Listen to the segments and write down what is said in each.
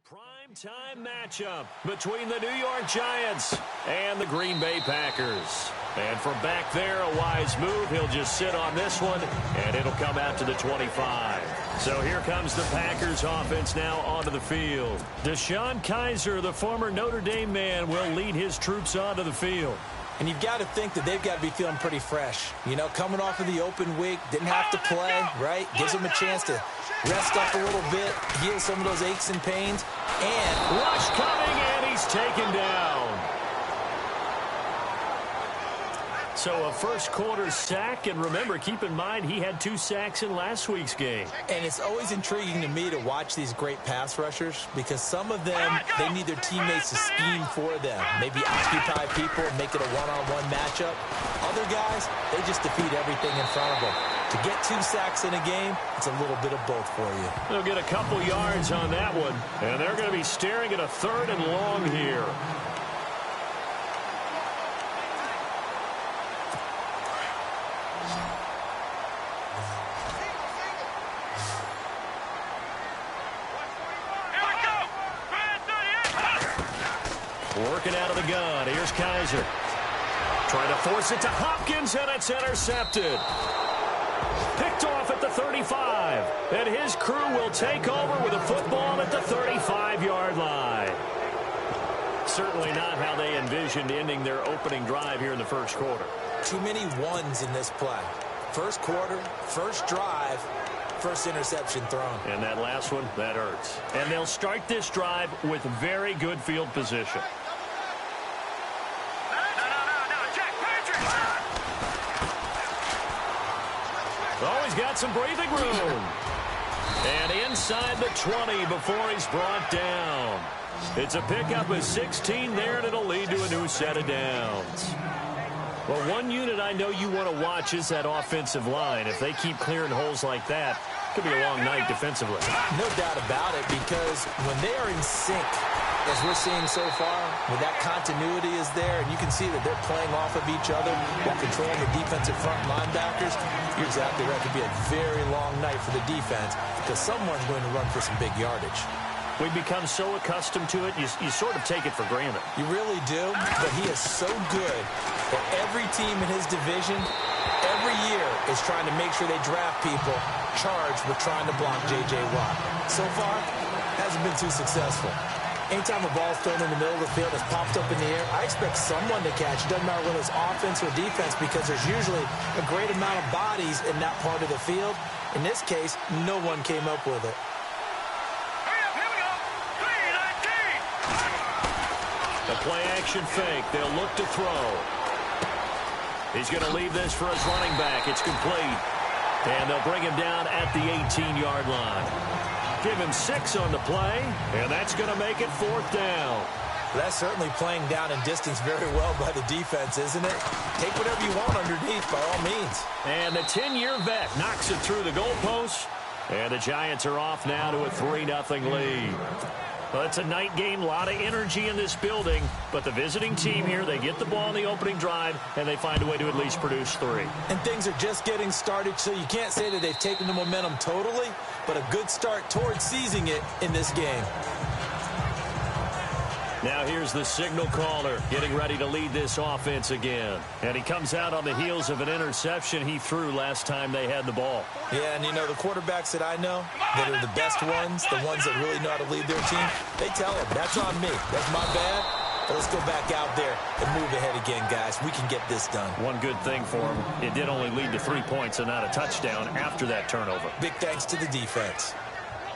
Prime-time matchup between the New York Giants and the Green Bay Packers. And from back there, a wise move. He'll just sit on this one, and it'll come out to the 25. So here comes the Packers offense now onto the field. DeShone Kizer, the former Notre Dame man, will lead his troops onto the field. And you've got to think that they've got to be feeling pretty fresh. You know, coming off of the open week, didn't have to play, right? Gives them a chance to rest up a little bit, heal some of those aches and pains. And rush coming, and he's taken down. So a first-quarter sack, and remember, keep in mind, he had 2 sacks in last week's game. And it's always intriguing to me to watch these great pass rushers because some of them, they need their teammates to scheme for them, maybe occupy people and make it a one-on-one matchup. Other guys, they just defeat everything in front of them. To get 2 sacks in a game, it's a little bit of both for you. They'll get a couple yards on that one, and they're going to be staring at a 3rd and long here. Working out of the gun. Here's Kizer. Trying to force it to Hopkins, and it's intercepted. Picked off at the 35. And his crew will take over with a football at the 35-yard line. Certainly not how they envisioned ending their opening drive here in the first quarter. Too many ones in this play. First quarter, first drive, first interception thrown. And that last one, that hurts. And they'll start this drive with very good field position. Always got some breathing room. And inside the 20 before he's brought down. It's a pickup of 16 there, and it'll lead to a new set of downs. Well, one unit I know you want to watch is that offensive line. If they keep clearing holes like that, it could be a long night defensively. No doubt about it, because when they are in sync, as we're seeing so far, when that continuity is there, and you can see that they're playing off of each other while controlling the defensive front linebackers, you're exactly right. It could be a very long night for the defense because someone's going to run for some big yardage. We've become so accustomed to it, you sort of take it for granted. You really do, but he is so good that every team in his division, every year, is trying to make sure they draft people charged with trying to block J.J. Watt. So far, hasn't been too successful. Anytime a ball's thrown in the middle of the field, it's popped up in the air, I expect someone to catch. It doesn't matter whether it's offense or defense because there's usually a great amount of bodies in that part of the field. In this case, no one came up with it. The play-action fake. They'll look to throw. He's going to leave this for his running back. It's complete. And they'll bring him down at the 18-yard line. Give him 6 on the play, and that's going to make it 4th down. That's certainly playing down in distance very well by the defense, isn't it? Take whatever you want underneath, by all means. And the 10-year vet knocks it through the goalpost, and the Giants are off now to a 3-0 lead. Well, it's a night game, a lot of energy in this building, but the visiting team here, they get the ball in the opening drive, and they find a way to at least produce 3. And things are just getting started, so you can't say that they've taken the momentum totally, but a good start towards seizing it in this game. Now here's the signal caller getting ready to lead this offense again. And he comes out on the heels of an interception he threw last time they had the ball. Yeah, and you know, the quarterbacks that I know that are the best ones, the ones that really know how to lead their team, they tell them, that's on me. That's my bad. But let's go back out there and move ahead again, guys. We can get this done. One good thing for him, it did only lead to 3 points and not a touchdown after that turnover. Big thanks to the defense.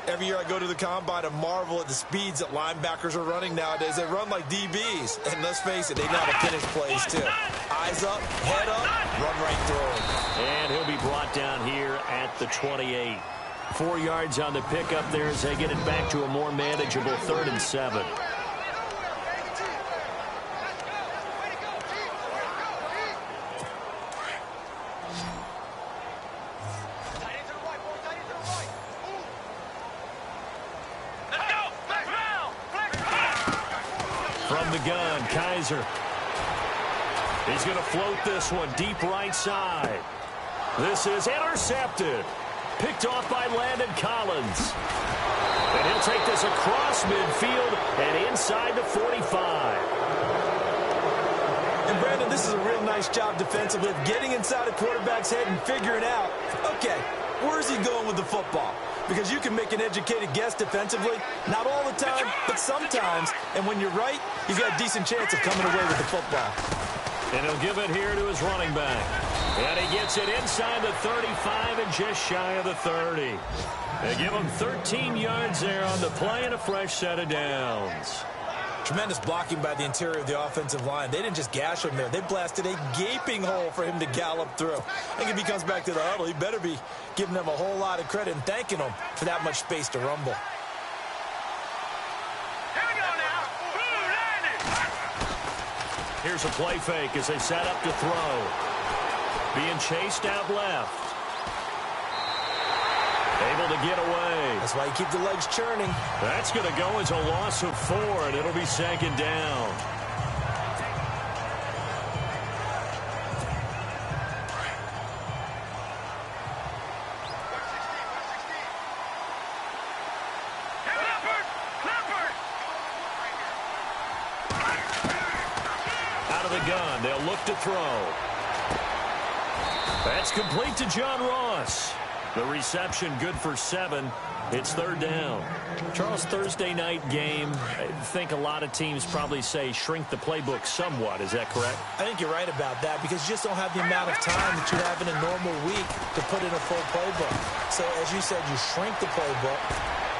Every year I go to the combine and marvel at the speeds that linebackers are running nowadays. They run like DBs. And let's face it, they know how to finish plays too. Eyes up, head up, run right through him. And he'll be brought down here at the 28. 4 yards on the pickup there as they get it back to a more manageable 3rd and 7. From the gun, Kizer. He's going to float this one deep right side. This is intercepted. Picked off by Landon Collins. And he'll take this across midfield and inside the 45. And, Brandon, this is a real nice job defensively of getting inside a quarterback's head and figuring out, okay, where's he going with the football? Because you can make an educated guess defensively, not all the time, but sometimes. And when you're right, you've got a decent chance of coming away with the football. And he'll give it here to his running back. And he gets it inside the 35 and just shy of the 30. They give him 13 yards there on the play and a fresh set of downs. Tremendous blocking by the interior of the offensive line. They didn't just gash him there. They blasted a gaping hole for him to gallop through. I think if he comes back to the huddle, he better be giving them a whole lot of credit and thanking them for that much space to rumble. Here's a play fake as they set up to throw. Being chased out left. Able to get away. That's why you keep the legs churning. That's going to go as a loss of 4, and it'll be second down. Out of the gun, they'll look to throw. That's complete to John Ross. The reception good for 7. It's third down. Charles, Thursday night game, I think a lot of teams probably say shrink the playbook somewhat. Is that correct? I think you're right about that because you just don't have the amount of time that you have in a normal week to put in a full playbook. So, as you said, you shrink the playbook,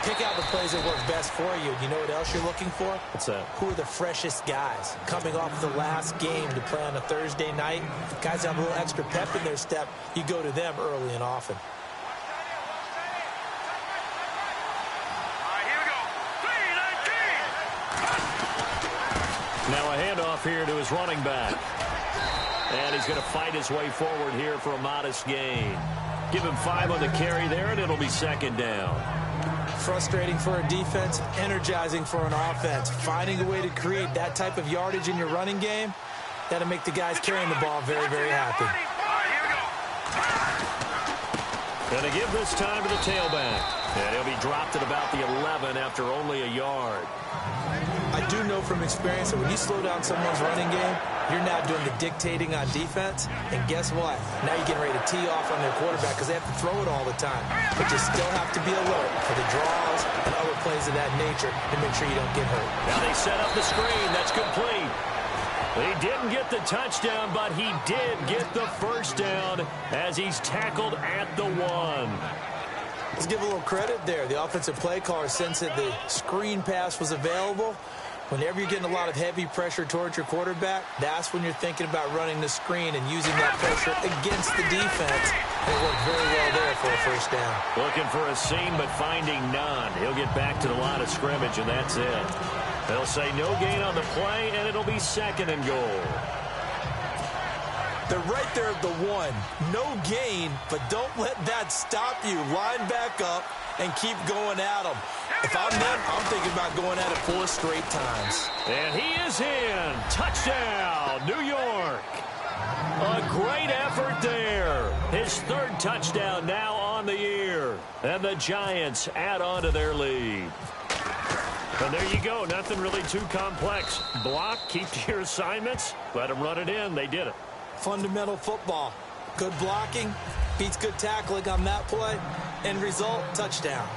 pick out the plays that work best for you. You know what else you're looking for? What's that? Who are the freshest guys coming off the last game to play on a Thursday night? Guys have a little extra pep in their step. You go to them early and often. Now a handoff here to his running back. And he's going to fight his way forward here for a modest gain. Give him 5 on the carry there, and it'll be second down. Frustrating for a defense, energizing for an offense. Finding a way to create that type of yardage in your running game, that'll make the guys carrying the ball very, very happy. Going to give this time to the tailback. And he'll be dropped at about the 11 after only a yard. I do know from experience that when you slow down someone's running game, you're now doing the dictating on defense. And guess what? Now you're getting ready to tee off on their quarterback because they have to throw it all the time. But you still have to be alert for the draws and other plays of that nature to make sure you don't get hurt. Now they set up the screen. That's complete. He didn't get the touchdown, but he did get the first down as he's tackled at the 1. Let's give a little credit there. The offensive play caller, since that the screen pass was available, whenever you're getting a lot of heavy pressure towards your quarterback, that's when you're thinking about running the screen and using that pressure against the defense. It worked very well there for a first down. Looking for a seam, but finding none. He'll get back to the line of scrimmage, and that's it. They'll say no gain on the play, and it'll be second and goal. They're right there at the 1. No gain, but don't let that stop you. Line back up and keep going at them. If I'm them, I'm thinking about going at it 4 straight times. And he is in. Touchdown, New York. A great effort there. His 3rd touchdown now on the year. And the Giants add on to their lead. And there you go. Nothing really too complex. Block, keep to your assignments, let them run it in. They did it. Fundamental football. Good blocking beats good tackling on that play. End result, touchdown.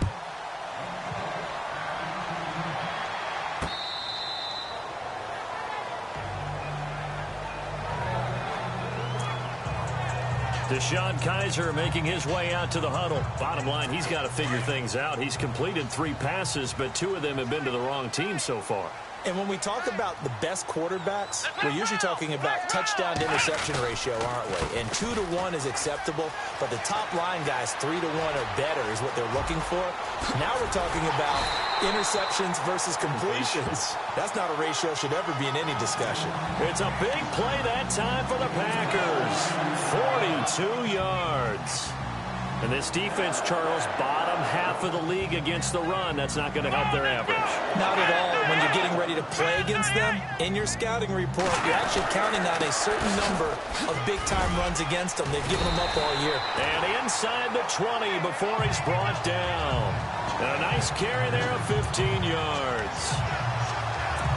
DeShone Kizer making his way out to the huddle. Bottom line, he's got to figure things out. He's completed 3 passes, but 2 of them have been to the wrong team so far. And when we talk about the best quarterbacks, we're usually talking about touchdown to interception ratio, aren't we? And 2 to 1 is acceptable, but the top line guys, 3 to 1 or better is what they're looking for. Now we're talking about interceptions versus completions. That's not a ratio should ever be in any discussion. It's a big play that time for the Packers. 42 yards. And this defense, Charles, bottom half of the league against the run. That's not going to help their average. Not at all. When you're getting ready to play against them, in your scouting report, you're actually counting on a certain number of big-time runs against them. They've given them up all year. And inside the 20 before he's brought down. A nice carry there of 15 yards.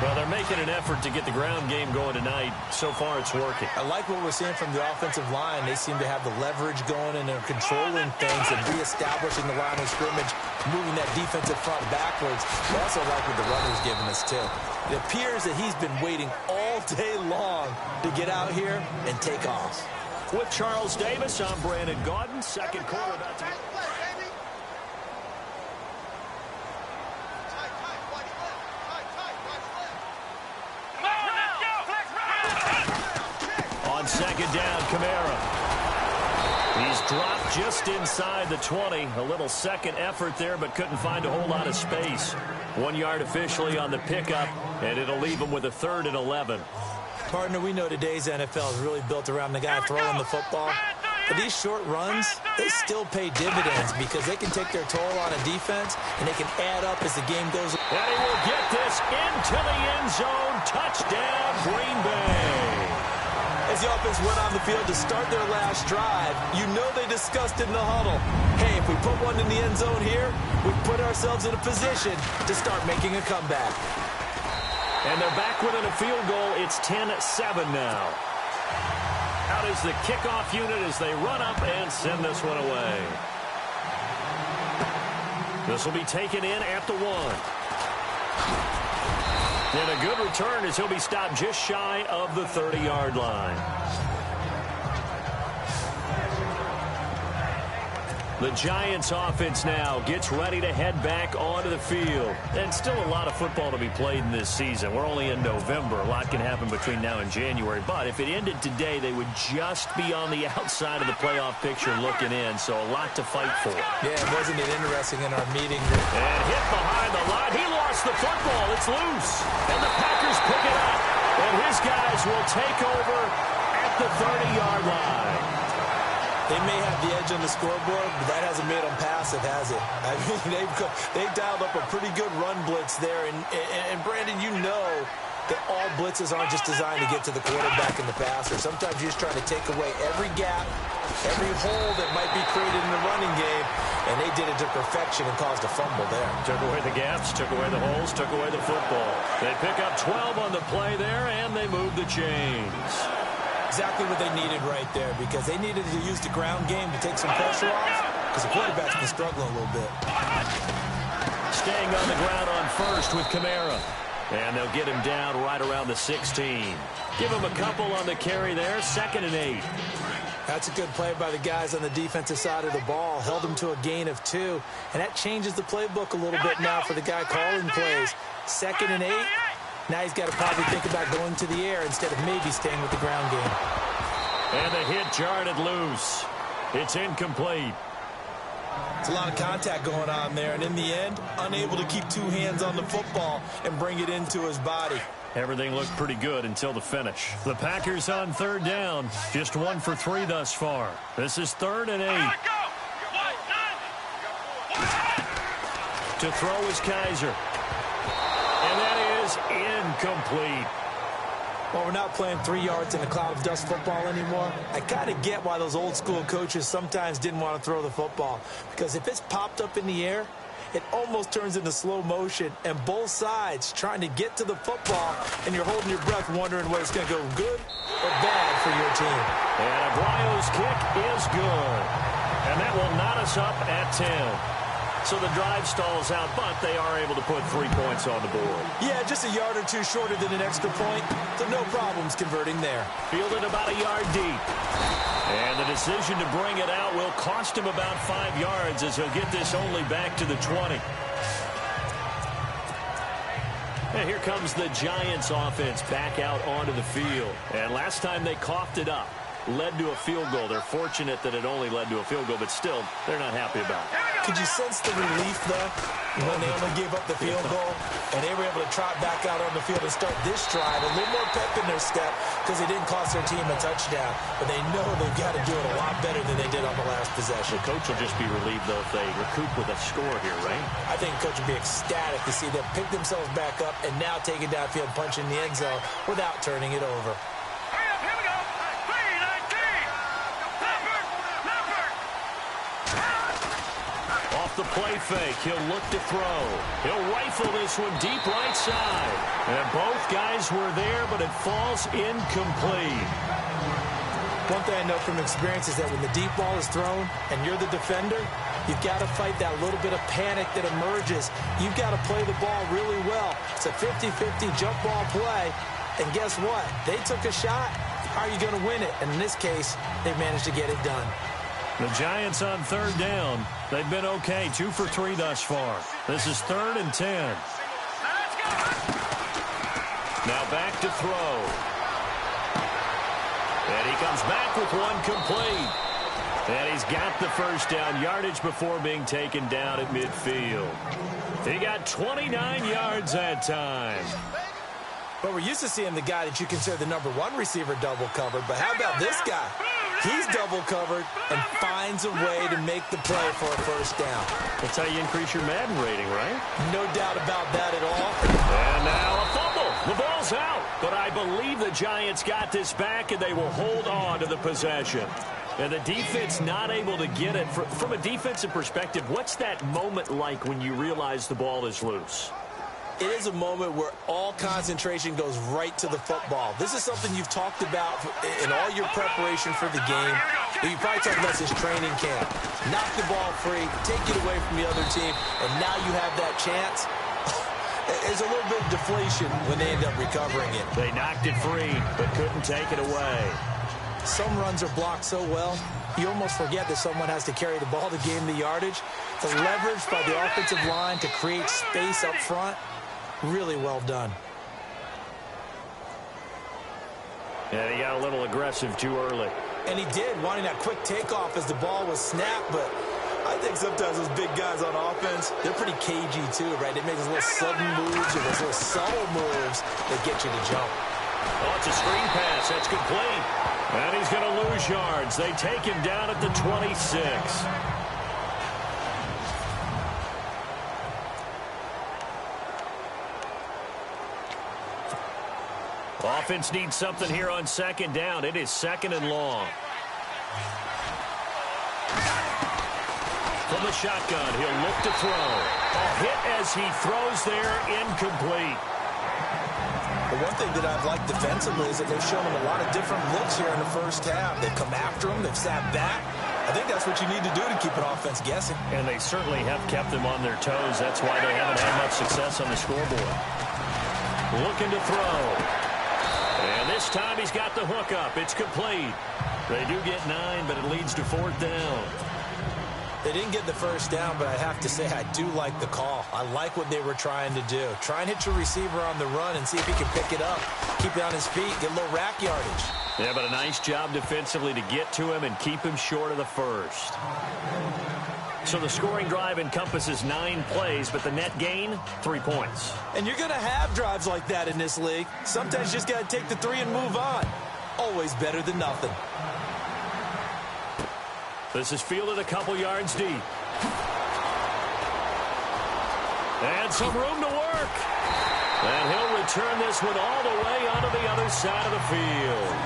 Well, they're making an effort to get the ground game going tonight. So far, it's working. I like what we're seeing from the offensive line. They seem to have the leverage going, and they're controlling things and reestablishing the line of scrimmage, moving that defensive front backwards. I also like what the runner's giving us, too. It appears that he's been waiting all day long to get out here and take off. With Charles Davis, I'm Brandon Gaudin. Second quarter about to... On second down, Kamara. He's dropped just inside the 20. A little second effort there, but couldn't find a whole lot of space. 1 yard officially on the pickup, and it'll leave him with a 3rd and 11. Partner, we know today's NFL is really built around the guy throwing the football. But these short runs, they still pay dividends because they can take their toll on a defense, and they can add up as the game goes. And he will get this into the end zone. Touchdown, Green Bay. As the offense went on the field to start their last drive, you know they discussed in the huddle, hey, if we put one in the end zone here, we put ourselves in a position to start making a comeback. And they're back within a field goal. It's 10-7 now. Out is the kickoff unit as they run up and send this one away. This will be taken in at the 1. And a good return as he'll be stopped just shy of the 30-yard line. The Giants offense now gets ready to head back onto the field. And still a lot of football to be played in this season. We're only in November. A lot can happen between now and January. But if it ended today, they would just be on the outside of the playoff picture looking in. So a lot to fight for. Yeah, wasn't it interesting in our meeting? And hit behind the line. He lost the football. It's loose. And the Packers pick it up. And his guys will take over at the 30-yard line. They may have the edge on the scoreboard, but that hasn't made them passive, has it? I mean, they've dialed up a pretty good run blitz there. And Brandon, you know that all blitzes aren't just designed to get to the quarterback and the passer. Sometimes you're just trying to take away every gap, every hole that might be created in the running game, and they did it to perfection and caused a fumble there. Took away the gaps, took away the holes, took away the football. They pick up 12 on the play there, and they move the chains. Exactly what they needed right there, because they needed to use the ground game to take some pressure off, because the quarterback's been struggling a little bit. Staying on the ground on first with Kamara. And they'll get him down right around the 16. Give him a couple on the carry there, 2nd and 8. That's a good play by the guys on the defensive side of the ball. Held him to a gain of 2, and that changes the playbook a little bit now for the guy calling plays. 2nd and 8. Now he's got to probably think about going to the air instead of maybe staying with the ground game. And the hit jarred it loose. It's incomplete. It's a lot of contact going on there, and in the end, unable to keep 2 hands on the football and bring it into his body. Everything looked pretty good until the finish. The Packers on 3rd down. Just 1 for 3 thus far. This is 3rd and 8. To throw is Kaiser. And that is incomplete. Well, we're not playing 3 yards in a cloud of dust football anymore. I kind of get why those old school coaches sometimes didn't want to throw the football. Because if it's popped up in the air, it almost turns into slow motion. And both sides trying to get to the football, and you're holding your breath wondering whether it's going to go good or bad for your team. And Aguayo's kick is good. And that will knot us up at 10. So the drive stalls out, but they are able to put 3 points on the board. Yeah, just a yard or 2 shorter than an extra point, so no problems converting there. Fielded about a yard deep. And the decision to bring it out will cost him about 5 yards as he'll get this only back to the 20. And here comes the Giants offense back out onto the field. And last time they coughed it up, led to a field goal. They're fortunate that it only led to a field goal, but still, they're not happy about it. Could you sense the relief, though, when they only gave up the field goal, and they were able to trot back out on the field and start this drive, a little more pep in their step, because they didn't cost their team a touchdown, but they know they've got to do it a lot better than they did on the last possession. The coach will just be relieved, though, if they recoup with a score here, right? I think the coach will be ecstatic to see them pick themselves back up and now take it downfield, punch in the end zone without turning it over. The play fake. He'll look to throw. He'll rifle this one deep right side. And both guys were there, but it falls incomplete. One thing I know from experience is that when the deep ball is thrown and you're the defender, you've got to fight that little bit of panic that emerges. You've got to play the ball really well. It's a 50-50 jump ball play. And guess what? They took a shot. How are you going to win it? And in this case, they managed to get it done. The Giants on third down. They've been okay, 2 for 3 thus far. This is 3rd and 10. Now back to throw. And he comes back with one complete. And he's got the first down yardage before being taken down at midfield. He got 29 yards that time. But we're used to seeing the guy that you consider the #1 receiver double covered. But how about this guy? He's double covered and finds a way to make the play for a first down. That's how you increase your Madden rating, right? No doubt about that at all. And now a fumble. The ball's out. But I believe the Giants got this back, and they will hold on to the possession. And the defense not able to get it. From a defensive perspective, what's that moment like when you realize the ball is loose? It is a moment where all concentration goes right to the football. This is something you've talked about in all your preparation for the game. You probably talked about this training camp. Knock the ball free, take it away from the other team, and now you have that chance. There's a little bit of deflation when they end up recovering it. They knocked it free, but couldn't take it away. Some runs are blocked so well, you almost forget that someone has to carry the ball to gain the yardage. The leverage by the offensive line to create space up front, really well done. And he got a little aggressive too early. And he did, wanting that quick takeoff as the ball was snapped, but I think sometimes those big guys on offense, they're pretty cagey too, right? They make those little sudden moves or those little subtle moves that get you to jump. Oh, it's a screen pass. That's complete. And he's going to lose yards. They take him down at the 26. Offense needs something here on second down. It is 2nd and long. From the shotgun, he'll look to throw. A hit as he throws there, incomplete. The one thing that I've liked defensively is that they've shown him a lot of different looks here in the first half. They've come after him. They've sat back. I think that's what you need to do to keep an offense guessing. And they certainly have kept them on their toes. That's why they haven't had much success on the scoreboard. Looking to throw. And this time he's got the hook up. It's complete. They do get 9, but it leads to 4th down. They didn't get the first down, but I have to say I do like the call. I like what they were trying to do. Try and hit your receiver on the run and see if he can pick it up. Keep it on his feet, get a little rack yardage. Yeah, but a nice job defensively to get to him and keep him short of the first. So the scoring drive encompasses 9 plays, but the net gain, 3 points. And you're going to have drives like that in this league. Sometimes you just got to take the 3 and move on. Always better than nothing. This is fielded a couple yards deep. And some room to work. And he'll return this one all the way onto the other side of the field.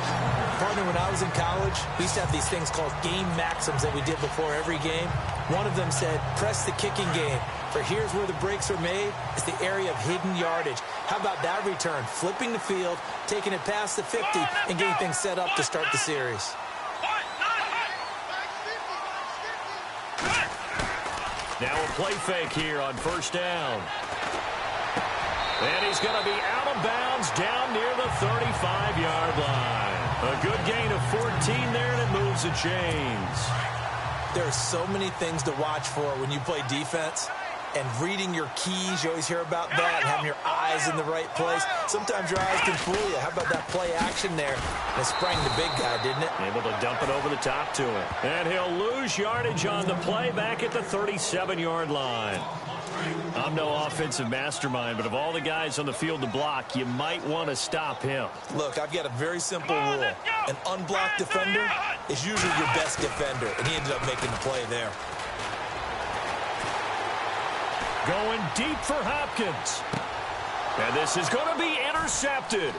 Partner, when I was in college, we used to have these things called game maxims that we did before every game. One of them said, press the kicking game. For here's where the breaks are made. It's the area of hidden yardage. How about that return? Flipping the field, taking it past the 50, and getting things set up to start the series. Now a play fake here on first down. And he's going to be out of bounds down near the 35-yard line. A good gain of 14 there, and it moves the chains. There are so many things to watch for when you play defense. And reading your keys, you always hear about that, and having your eyes in the right place. Sometimes your eyes can fool you. How about that play action there? It sprang the big guy, didn't it? Able to dump it over the top to him. And he'll lose yardage on the play back at the 37-yard line. I'm no offensive mastermind, but of all the guys on the field to block, you might want to stop him. Look, I've got a very simple rule. An unblocked defender is usually your best defender, and he ended up making the play there. Going deep for Hopkins. And this is going to be intercepted.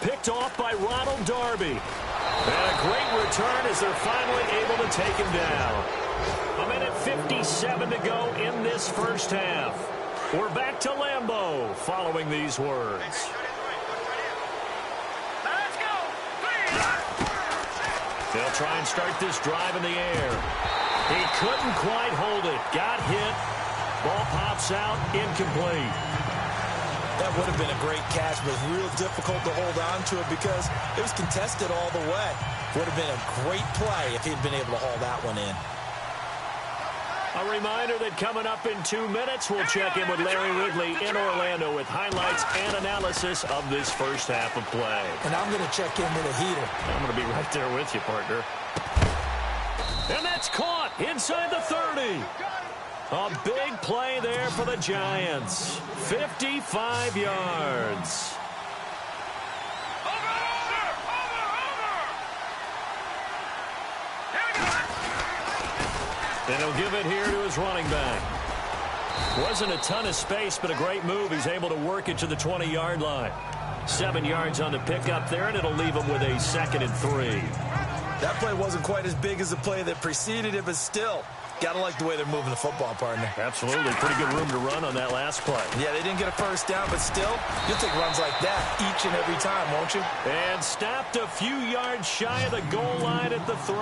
Picked off by Ronald Darby. And a great return as they're finally able to take him down. A minute 1:57 to go in this first half. We're back to Lambeau following these words. They'll try and start this drive in the air. He couldn't quite hold it. Got hit. Ball pops out. Incomplete. That would have been a great catch, but it was real difficult to hold on to it because it was contested all the way. Would have been a great play if he'd been able to haul that one in. A reminder that coming up in 2 minutes, we'll check in with Larry Ridley in Orlando with highlights and analysis of this first half of play. And I'm going to check in with a heater. I'm going to be right there with you, partner. And that's caught inside the 30. A big play there for the Giants. 55 yards. And he'll give it here to his running back. Wasn't a ton of space, but a great move. He's able to work it to the 20-yard line. 7 yards on the pickup there, and it'll leave him with a 2nd and 3. That play wasn't quite as big as the play that preceded it, but still, gotta like the way they're moving the football, partner. Absolutely. Pretty good room to run on that last play. Yeah, they didn't get a first down, but still, you'll take runs like that each and every time, won't you? And stopped a few yards shy of the goal line at the 3.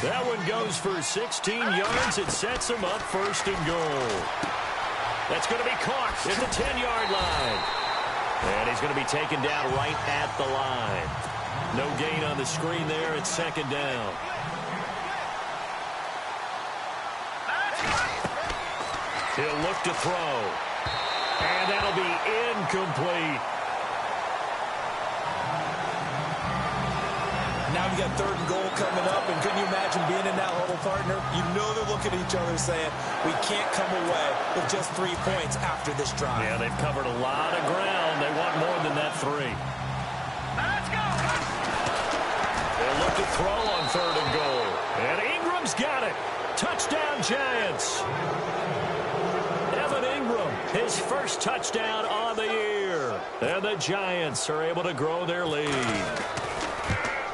That one goes for 16 yards. It sets him up 1st and goal. That's going to be caught at the 10-yard line. And he's going to be taken down right at the line. No gain on the screen there. It's 2nd down. He'll look to throw. And that'll be incomplete. Now we got 3rd and goal coming up, and couldn't you imagine being in that huddle, partner? You know they're looking at each other saying, we can't come away with just 3 points after this drive. Yeah, they've covered a lot of ground. They want more than that 3. Let's go! They'll look to throw on 3rd and goal. And Ingram's got it. Touchdown, Giants. Evan Ingram, his first touchdown on the year. And the Giants are able to grow their lead.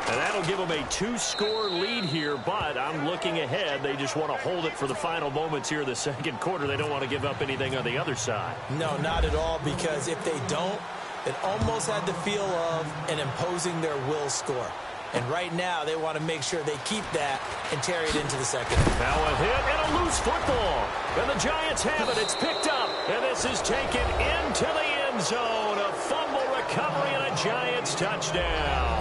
And that'll give them a 2-score lead here, but I'm looking ahead. They just want to hold it for the final moments here in the 2nd quarter. They don't want to give up anything on the other side. No, not at all, because if they don't, it almost had the feel of an imposing their will score. And right now, they want to make sure they keep that and carry it into the 2nd. Now a hit and a loose football. And the Giants have it. It's picked up. And this is taken into the end zone. A fumble recovery and a Giants touchdown.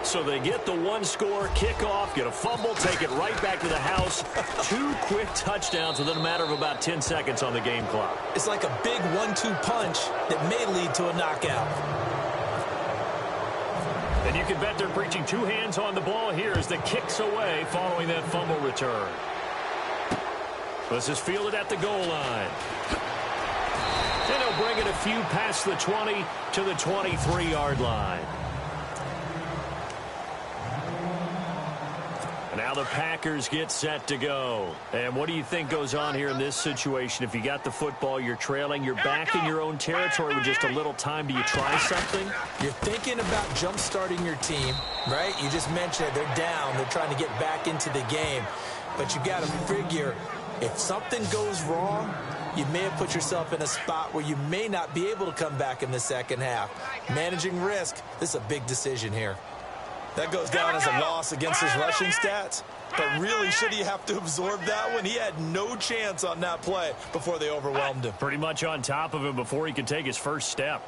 So they get the 1-score kickoff, get a fumble, take it right back to the house. 2 quick touchdowns within a matter of about 10 seconds on the game clock. It's like a big 1-2 punch that may lead to a knockout. And you can bet they're preaching 2 hands on the ball here as the kick's away following that fumble return. This is fielded at the goal line. And he'll bring it a few past the 20 to the 23-yard line. Now the Packers get set to go. And what do you think goes on here in this situation? If you got the football, you're trailing, you're back in your own territory with just a little time. Do you try something? You're thinking about jump-starting your team, right? You just mentioned it. They're down. They're trying to get back into the game. But you got to figure, if something goes wrong, you may have put yourself in a spot where you may not be able to come back in the 2nd half. Managing risk, this is a big decision here. That goes down as a loss against his rushing stats. But really, should he have to absorb that one? He had no chance on that play before they overwhelmed him. Pretty much on top of him before he could take his first step.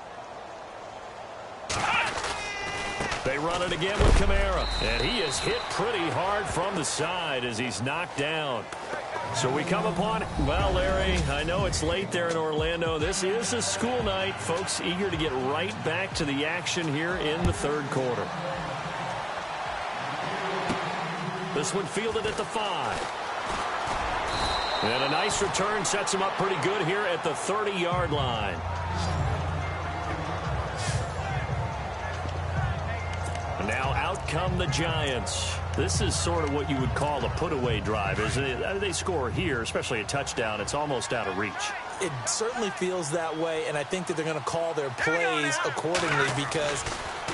They run it again with Kamara. And he is hit pretty hard from the side as he's knocked down. So we come upon, well, Larry, I know it's late there in Orlando. This is a school night. Folks eager to get right back to the action here in the 3rd quarter. This one fielded at the 5. And a nice return sets him up pretty good here at the 30-yard line. And now out come the Giants. This is sort of what you would call a put-away drive, isn't it? They score here, especially a touchdown. It's almost out of reach. It certainly feels that way, and I think that they're going to call their plays accordingly because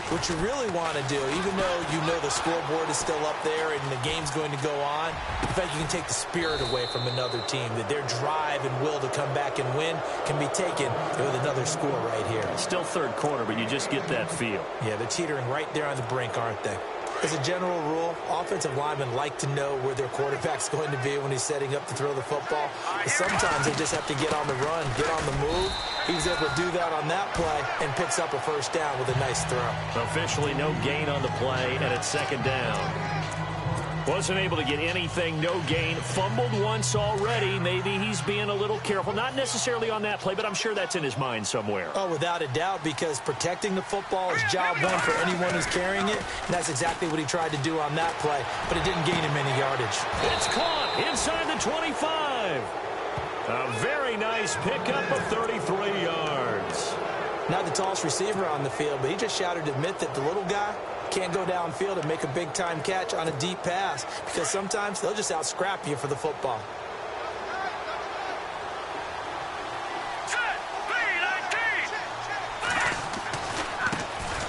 What you really want to do, even though you know the scoreboard is still up there and the game's going to go on, in fact, you can take the spirit away from another team, that their drive and will to come back and win can be taken with another score right here. Still third quarter, but you just get that feel. Yeah, they're teetering right there on the brink, aren't they? As a general rule, offensive linemen like to know where their quarterback's going to be when he's setting up to throw the football. But sometimes they just have to get on the run, get on the move. He was able to do that on that play and picks up a first down with a nice throw. Officially no gain on the play, and it's second down. Wasn't able to get anything, no gain. Fumbled once already. Maybe he's being a little careful. Not necessarily on that play, but I'm sure that's in his mind somewhere. Oh, without a doubt, because protecting the football is job one for anyone who's carrying it, and that's exactly what he tried to do on that play, but it didn't gain him any yardage. It's caught inside the 25. A very nice pickup of 33 yards. Not the tallest receiver on the field, but he just shouted to admit that the little guy can't go downfield and make a big-time catch on a deep pass, because sometimes they'll just out-scrap you for the football.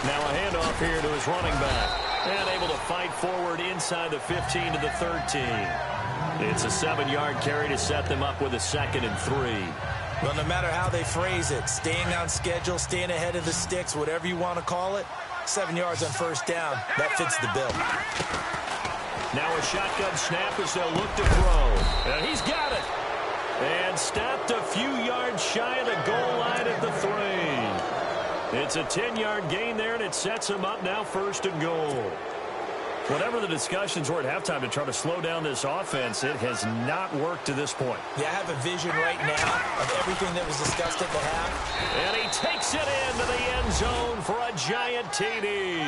Now a handoff here to his running back. And able to fight forward inside the 15 to the 13. It's a 7-yard carry to set them up with a 2nd and 3. Well, no matter how they phrase it, staying on schedule, staying ahead of the sticks, whatever you want to call it, 7 yards on first down, that fits the bill. Now a shotgun snap as they'll look to throw. And he's got it. And stopped a few yards shy of the goal line at the 3. It's a 10-yard gain there, and it sets him up now 1st and goal. Whatever the discussions were at halftime to try to slow down this offense, it has not worked to this point. Yeah, I have a vision right now of everything that was discussed at the half. And he takes it into the end zone for a giant TD.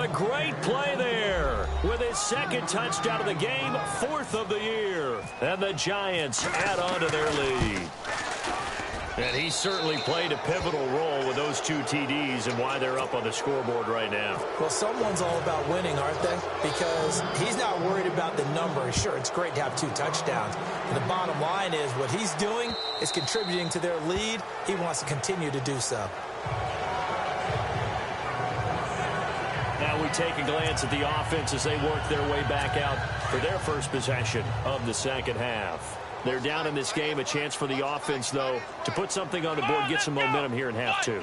A great play there with his 2nd touchdown of the game, 4th of the year. And the Giants add on to their lead. And he certainly played a pivotal role with those 2 TDs and why they're up on the scoreboard right now. Well, someone's all about winning, aren't they? Because he's not worried about the number. Sure, it's great to have 2 touchdowns. And the bottom line is what he's doing is contributing to their lead. He wants to continue to do so. Now we take a glance at the offense as they work their way back out for their first possession of the second half. They're down in this game. A chance for the offense, though, to put something on the board, get some momentum here in half 2.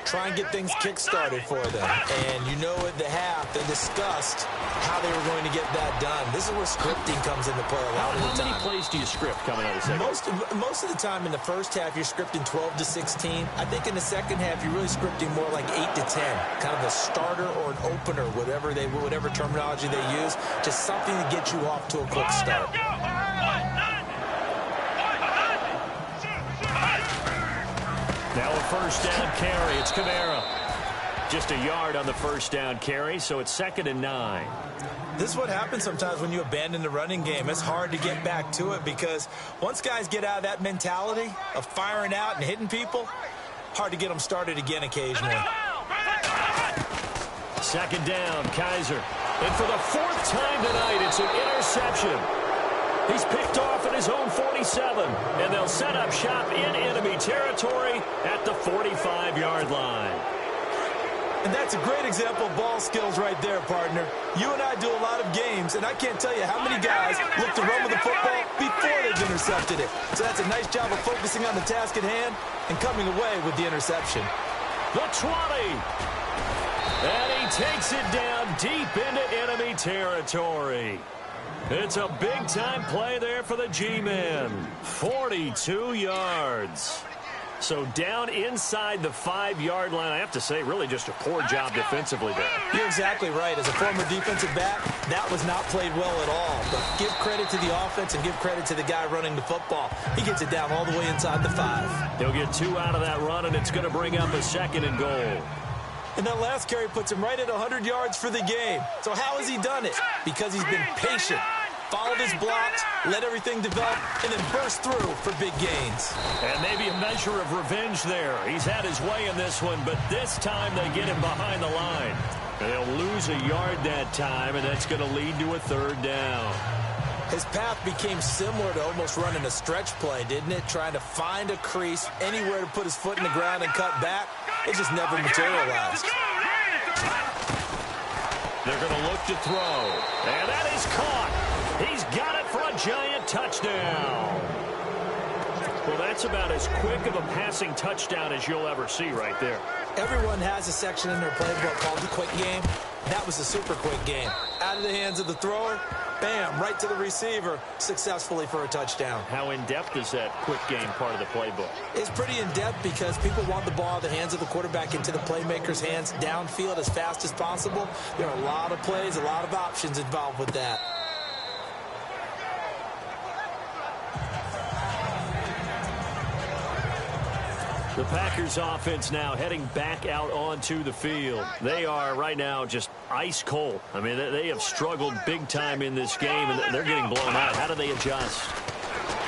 Try and get things kick-started for them. And you know at the half, they discussed how they were going to get that done. This is where scripting comes into play a lot of the time. How many plays do you script coming out of the second? Most of the time in the first half, you're scripting 12 to 16. I think in the second half, you're really scripting more like 8 to 10. Kind of a starter or an opener, whatever terminology they use. Just something to get you off to a quick start. Now a first down carry. It's Kamara. Just a yard on the first down carry, so it's 2nd and 9. This is what happens sometimes when you abandon the running game. It's hard to get back to it because once guys get out of that mentality of firing out and hitting people, hard to get them started again occasionally. 2nd down, Kaiser. And for the 4th time tonight, it's an interception. He's picked off at his own 47, and they'll set up shop in enemy territory at the 45-yard line. And that's a great example of ball skills right there, partner. You and I do a lot of games, and I can't tell you how many guys look to run with the football before they've intercepted it. So that's a nice job of focusing on the task at hand and coming away with the interception. The 20. And he takes it down deep into enemy territory. It's a big-time play there for the G-men. 42 yards. So down inside the 5-yard line. I have to say, really just a poor job defensively there. You're exactly right. As a former defensive back, that was not played well at all. But give credit to the offense and give credit to the guy running the football. He gets it down all the way inside the 5. He'll get 2 out of that run, and it's going to bring up a 2nd and goal. And that last carry puts him right at 100 yards for the game. So how has he done it? Because he's been patient, followed his blocks, let everything develop, and then burst through for big gains. And maybe a measure of revenge there. He's had his way in this one, but this time they get him behind the line. They'll lose a yard that time, and that's going to lead to a 3rd down. His path became similar to almost running a stretch play, didn't it? Trying to find a crease, anywhere to put his foot in the ground and cut back. It just never materialized. They're going to look to throw. And that is caught. He's got it for a giant touchdown. Well, that's about as quick of a passing touchdown as you'll ever see right there. Everyone has a section in their playbook called the quick game. That was a super quick game. Out of the hands of the thrower, bam, right to the receiver, successfully for a touchdown. How in-depth is that quick game part of the playbook? It's pretty in-depth because people want the ball in the hands of the quarterback into the playmaker's hands downfield as fast as possible. There are a lot of plays, a lot of options involved with that. The Packers offense now heading back out onto the field. They are right now just ice cold. I mean, they have struggled big time in this game, and they're getting blown out. How do they adjust?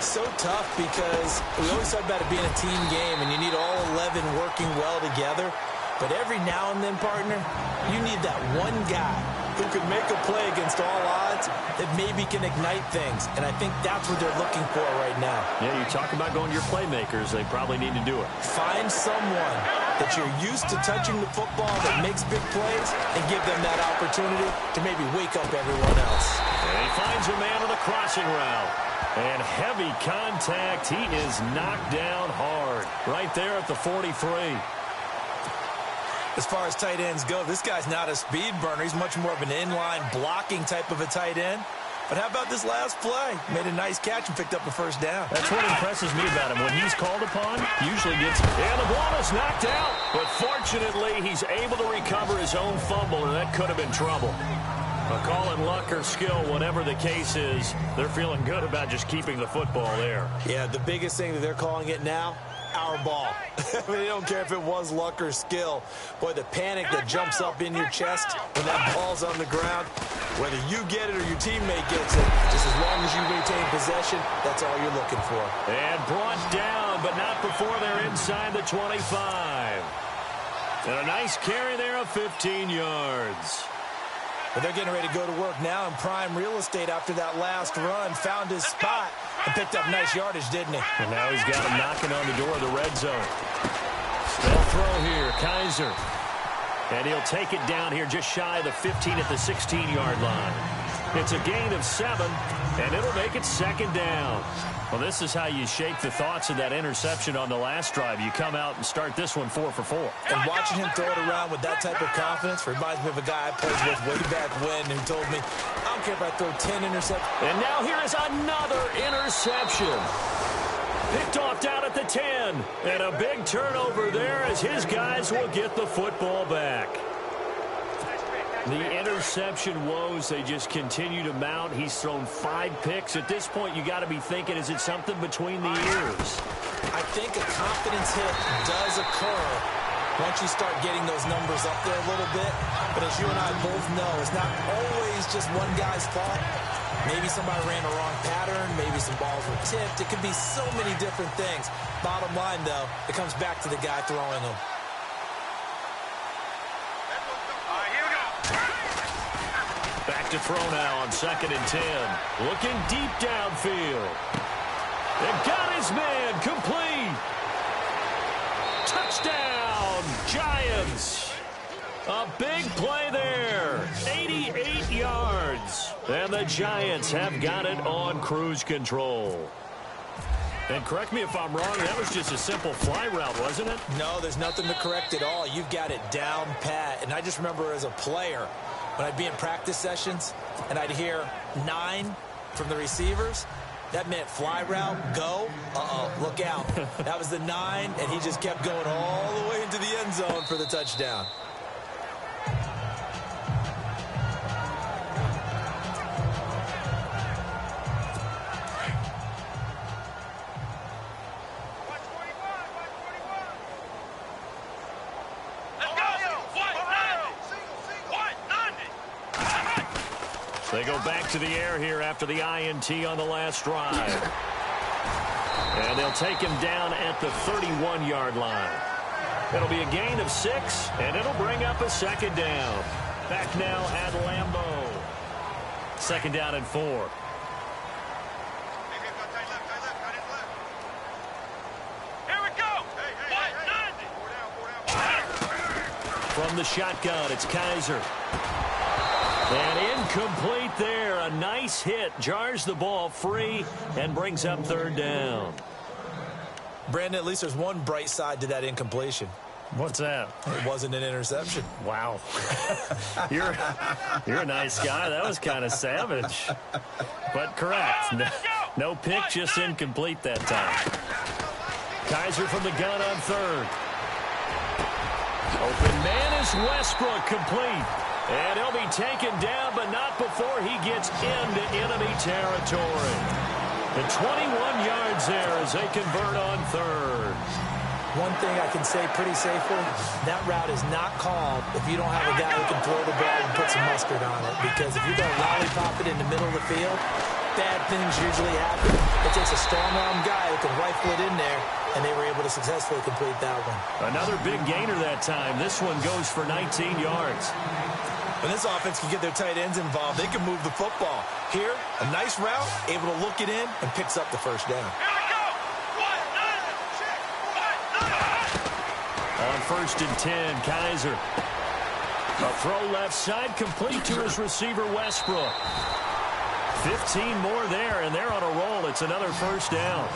So tough because we always talk about it being a team game, and you need all 11 working well together. But every now and then, partner, you need that one guy who can make a play against all odds that maybe can ignite things. And I think that's what they're looking for right now. Yeah, you talk about going to your playmakers. They probably need to do it. Find someone that you're used to touching the football that makes big plays and give them that opportunity to maybe wake up everyone else. And he finds a man on the crossing route. And heavy contact. He is knocked down hard right there at the 43. As far as tight ends go, this guy's not a speed burner. He's much more of an inline blocking type of a tight end. But how about this last play? Made a nice catch and picked up a first down. That's what impresses me about him. When he's called upon, he usually gets... And the ball is knocked out. But fortunately, he's able to recover his own fumble, and that could have been trouble. A call in luck or skill, whatever the case is, they're feeling good about just keeping the football there. Yeah, the biggest thing that they're calling it now, our ball. I mean, they don't care if it was luck or skill. Boy, the panic that jumps up in your chest when that ball's on the ground, whether you get it or your teammate gets it, just as long as you maintain possession, that's all you're looking for. And brought down, but not before they're inside the 25. And a nice carry there of 15 yards. But they're getting ready to go to work now in prime real estate after that last run. Found his spot and picked up nice yardage, didn't he? And now he's got him knocking on the door of the red zone. They'll throw here, Kaiser. And he'll take it down here just shy of the 15 at the 16-yard line. It's a gain of 7, and it'll make it second down. Well, this is how you shake the thoughts of that interception on the last drive. You come out and start this one 4 for 4. And watching him throw it around with that type of confidence reminds me of a guy I played with way back when who told me, I don't care if I throw 10 interceptions. And now here is another interception. Picked off down at the 10. And a big turnover there as his guys will get the football back. The interception woes, they just continue to mount. He's thrown 5 picks. At this point, you got to be thinking, is it something between the ears? I think a confidence hit does occur once you start getting those numbers up there a little bit. But as you and I both know, it's not always just one guy's fault. Maybe somebody ran a wrong pattern. Maybe some balls were tipped. It could be so many different things. Bottom line, though, it comes back to the guy throwing them. Back to throw now on 2nd and 10. Looking deep downfield. And got his man complete. Touchdown, Giants. A big play there. 88 yards. And the Giants have got it on cruise control. And correct me if I'm wrong, that was just a simple fly route, wasn't it? No, there's nothing to correct at all. You've got it down pat. And I just remember as a player, when I'd be in practice sessions and I'd hear 9 from the receivers, that meant fly route, go, look out. That was the 9, and he just kept going all the way into the end zone for the touchdown. They go back to the air here after the INT on the last drive. And they'll take him down at the 31-yard line. It'll be a gain of 6, and it'll bring up a second down. Back now at Lambeau. 2nd down and 4. from the shotgun. It's Kaiser. And incomplete there. A nice hit. Jars the ball free and brings up third down. Brandon, at least there's one bright side to that incompletion. What's that? It wasn't an interception. Wow. You're a nice guy. That was kind of savage. But correct. No pick, just incomplete that time. Kaiser from the gun on third. Open man is Westbrook, complete. And he'll be taken down, but not before he gets into enemy territory. The 21 yards there as they convert on third. One thing I can say pretty safely, that route is not called if you don't have a guy who can throw the ball and put some mustard on it. Because if you're going to lollipop it in the middle of the field, bad things usually happen. It takes a strong-arm guy who can rifle it in there, and they were able to successfully complete that one. Another big gainer that time. This one goes for 19 yards. When this offense can get their tight ends involved, they can move the football. Here, a nice route, able to look it in, and picks up the first down. On 1st and 10, Kaiser. A throw left side, complete to his receiver, Westbrook. 15 more there, and they're on a roll. It's another first down.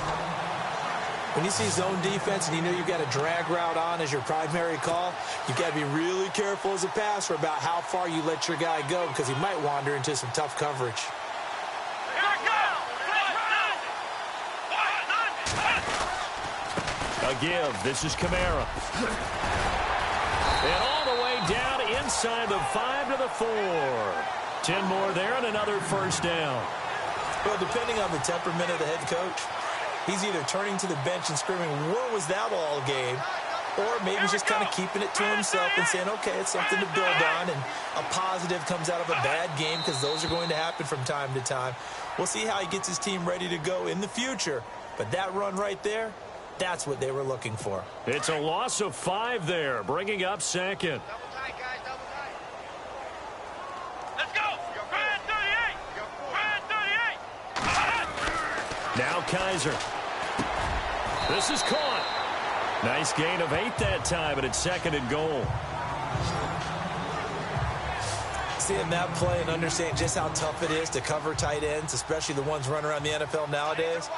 When you see zone defense and you know you've got a drag route on as your primary call, you've got to be really careful as a passer about how far you let your guy go because he might wander into some tough coverage. A give. This is Kamara. And all the way down inside the 5 to the 4. 10 more there and another first down. Well, depending on the temperament of the head coach, he's either turning to the bench and screaming, "Where was that all game?" Or maybe just kind of keeping it to himself and saying, okay, it's something to build on, and a positive comes out of a bad game because those are going to happen from time to time. We'll see how he gets his team ready to go in the future. But that run right there, that's what they were looking for. It's a loss of 5 there, bringing up second. Double tight, guys, double tight. Let's go. Red 38. Red 38. Now Kaiser. This is caught. Nice gain of 8 that time, and it's 2nd and goal. Seeing that play and understanding just how tough it is to cover tight ends, especially the ones running around the NFL nowadays,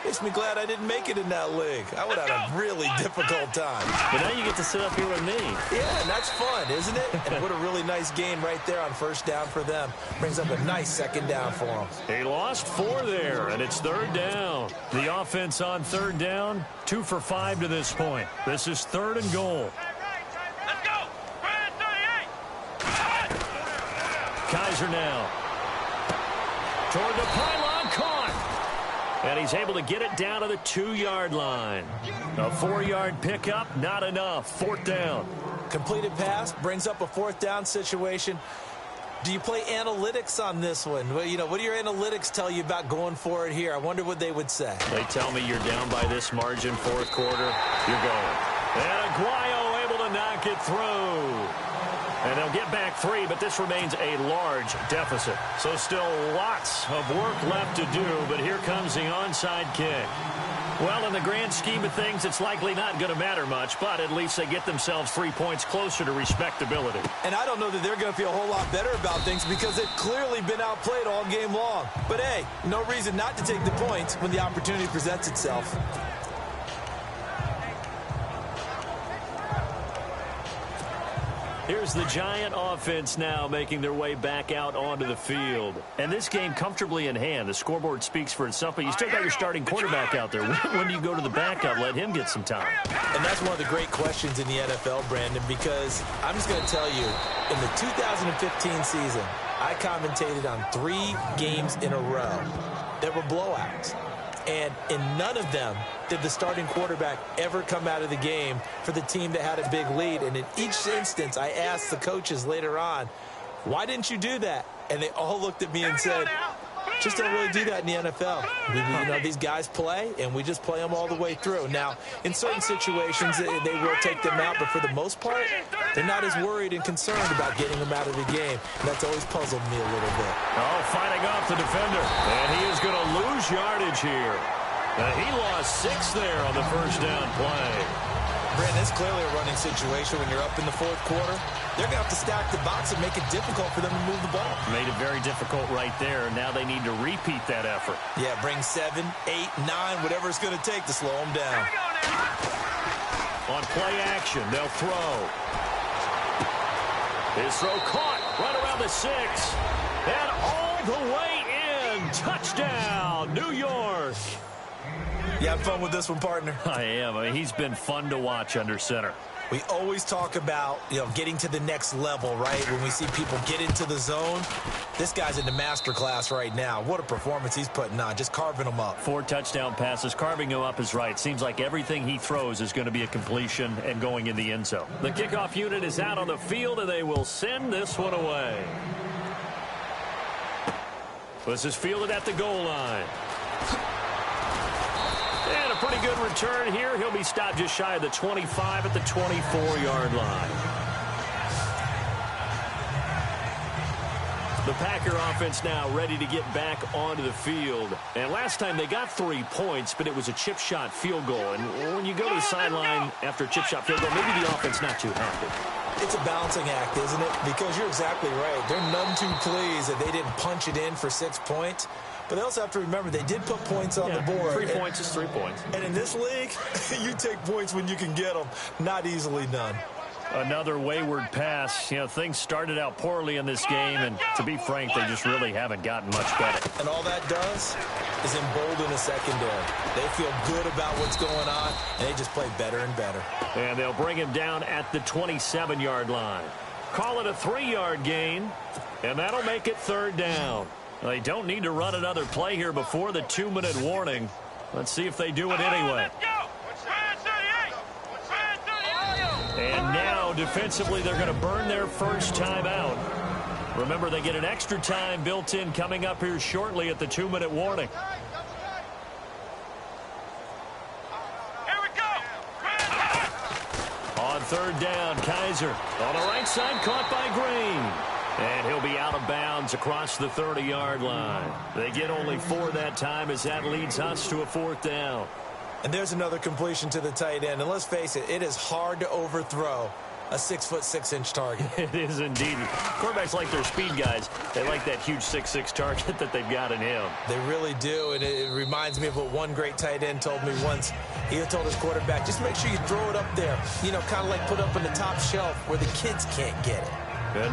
makes me glad I didn't make it in that league. I would have had a really difficult time. But now you get to sit up here with me. Yeah, and that's fun, isn't it? And what a really nice gain right there on first down for them. Brings up a nice 2nd down for them. They lost 4 there, and it's 3rd down. The offense on 3rd down, 2 for 5 to this point. This is 3rd and goal. Let's go. Red 38. Kaiser now. Toward the pylon, caught. And he's able to get it down to the 2-yard line. A 4-yard pickup, not enough. 4th down. Completed pass brings up a 4th down situation. Do you play analytics on this one? Well, you know, what do your analytics tell you about going for it here? I wonder what they would say. They tell me you're down by this margin, 4th quarter. You're going. And Aguayo able to knock it through. And they'll get back 3, but this remains a large deficit. So still lots of work left to do, but here comes the onside kick. Well, in the grand scheme of things, it's likely not going to matter much, but at least they get themselves 3 points closer to respectability. And I don't know that they're going to feel a whole lot better about things because they've clearly been outplayed all game long. But, hey, no reason not to take the points when the opportunity presents itself. Here's the Giant offense now making their way back out onto the field. And this game comfortably in hand. The scoreboard speaks for itself, but you still got your starting quarterback out there. When do you go to the backup? Let him get some time. And that's one of the great questions in the NFL, Brandon, because I'm just going to tell you, in the 2015 season, I commentated on 3 games in a row that were blowouts. And in none of them did the starting quarterback ever come out of the game for the team that had a big lead. And in each instance, I asked the coaches later on, why didn't you do that? And they all looked at me and said, just don't really do that in the NFL. You know, these guys play, and we just play them all the way through. Now, in certain situations, they will take them out, but for the most part, they're not as worried and concerned about getting them out of the game. And that's always puzzled me a little bit. Oh, fighting off the defender. And he is going to lose yardage here. He lost 6 there on the first down play. Brandon, it's clearly a running situation when you're up in the fourth quarter. They're going to have to stack the box and make it difficult for them to move the ball. Made it very difficult right there. Now they need to repeat that effort. Yeah, bring 7, 8, 9, whatever it's going to take to slow them down. On play action, they'll throw. His throw caught right around the 6. And all the way in. Touchdown, New York. You having fun with this one, partner? I am. I mean, he's been fun to watch under center. We always talk about, getting to the next level, right? When we see people get into the zone, this guy's in the master class right now. What a performance he's putting on, just carving them up. 4 touchdown passes. Carving him up is right. Seems like everything he throws is going to be a completion and going in the end zone. The kickoff unit is out on the field, and they will send this one away. This is fielded at the goal line. And a pretty good return here. He'll be stopped just shy of the 25 at the 24-yard line. The Packer offense now ready to get back onto the field. And last time they got 3 points, but it was a chip shot field goal. And when you go to the sideline after a chip shot field goal, maybe the offense not too happy. It's a balancing act, isn't it? Because you're exactly right. They're none too pleased that they didn't punch it in for 6 points. But they also have to remember they did put points on the board. 3 points is 3 points. And in this league, you take points when you can get them. Not easily done. Another wayward pass. Things started out poorly in this game, and to be frank, they just really haven't gotten much better. And all that does is embolden the secondary. They feel good about what's going on, and they just play better and better. And they'll bring him down at the 27-yard line. Call it a 3-yard gain, and that'll make it 3rd down. They don't need to run another play here before the 2-minute warning. Let's see if they do it anyway. And now, defensively, they're going to burn their first time out. Remember, they get an extra time built in coming up here shortly at the 2-minute warning. Here we go. On 3rd down, Kaiser on the right side, caught by Green. And he'll be out of bounds across the 30-yard line. They get only 4 that time as that leads us to a 4th down. And there's another completion to the tight end. And let's face it, it is hard to overthrow a 6'6" target. It is indeed. Quarterbacks like their speed guys. They like that huge 6'6" target that they've got in him. They really do, and it reminds me of what one great tight end told me once. He told his quarterback, just make sure you throw it up there. Kind of like put up on the top shelf where the kids can't get it.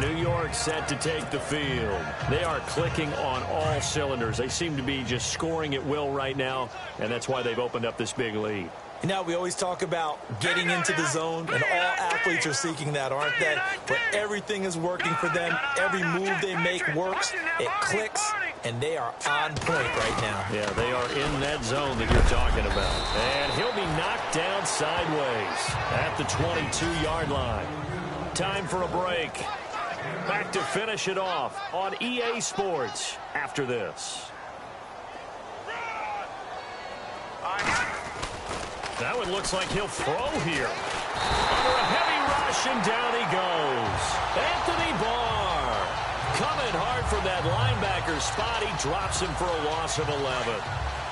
New York set to take the field. They are clicking on all cylinders. They seem to be just scoring at will right now, and that's why they've opened up this big lead. Now, we always talk about getting into the zone, and all athletes are seeking that, aren't they? But everything is working for them. Every move they make works. It clicks, and they are on point right now. Yeah, they are in that zone that you're talking about. And he'll be knocked down sideways at the 22-yard line. Time for a break. Back to finish it off on EA Sports after this. Now it looks like he'll throw here. Under a heavy rush, and down he goes. Anthony Barr coming hard from that linebacker spot. He drops him for a loss of 11.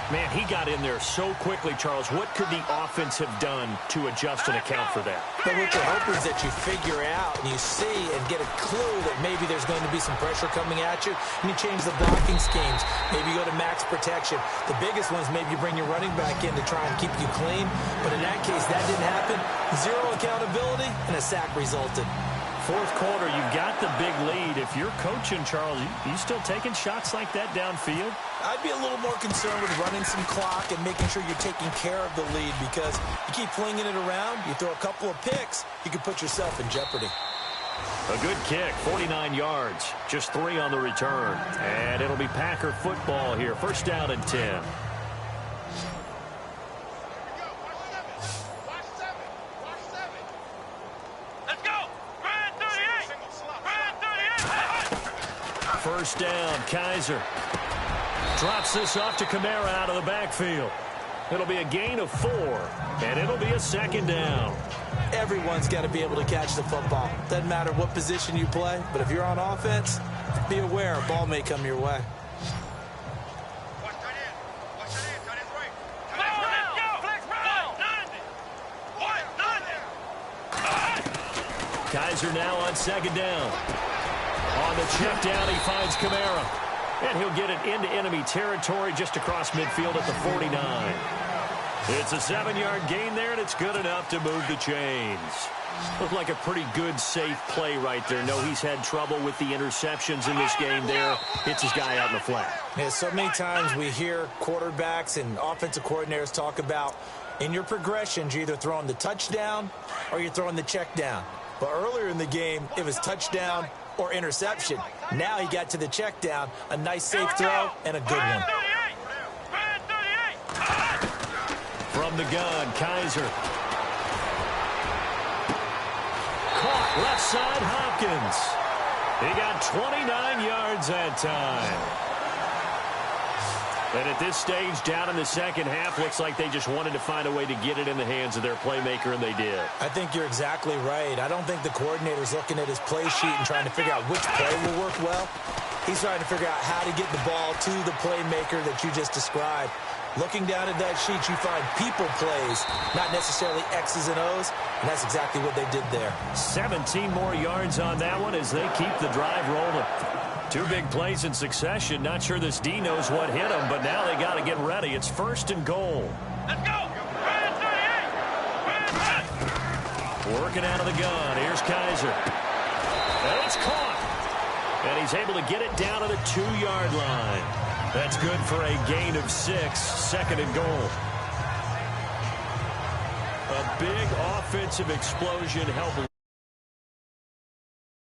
Man, he got in there so quickly, Charles. What could the offense have done to adjust and account for that? But what you're hoping is that you figure out and you see and get a clue that maybe there's going to be some pressure coming at you, and you change the blocking schemes. Maybe you go to max protection. The biggest one is maybe you bring your running back in to try and keep you clean. But in that case, that didn't happen. 0 accountability, and a sack resulted. Fourth quarter, you've got the big lead. If you're coaching, Charles, you still taking shots like that downfield? I'd be a little more concerned with running some clock and making sure you're taking care of the lead, because you keep flinging it around, you throw a couple of picks, you can put yourself in jeopardy. A good kick, 49 yards, just 3 on the return. And it'll be Packer football here. 1st down and 10. First down, Kaiser drops this off to Kamara out of the backfield. It'll be a gain of 4, and it'll be a 2nd down. Everyone's got to be able to catch the football. Doesn't matter what position you play, but if you're on offense, be aware a ball may come your way. Kaiser now on second down. On the check down, he finds Kamara. And he'll get it into enemy territory just across midfield at the 49. It's a 7-yard gain there, and it's good enough to move the chains. Looked like a pretty good, safe play right there. No, he's had trouble with the interceptions in this game there. Hits his guy out in the flat. Yeah, so many times we hear quarterbacks and offensive coordinators talk about in your progressions, you're either throwing the touchdown or you're throwing the check down. But earlier in the game, it was touchdown or interception. Now he got to the check down, a nice safe throw, and a good one. From the gun, Kaiser. Caught left side, Hopkins. He got 29 yards that time. And at this stage, down in the second half, looks like they just wanted to find a way to get it in the hands of their playmaker, and they did. I think you're exactly right. I don't think the coordinator's looking at his play sheet and trying to figure out which play will work well. He's trying to figure out how to get the ball to the playmaker that you just described. Looking down at that sheet, you find people plays, not necessarily X's and O's, and that's exactly what they did there. 17 more yards on that one as they keep the drive rolling. 2 big plays in succession. Not sure this D knows what hit him, but now they got to get ready. It's 1st and goal. Let's go! Working out of the gun. Here's Kaiser. And it's caught. And he's able to get it down to the 2-yard line. That's good for a gain of 6. 2nd and goal. A big offensive explosion helping.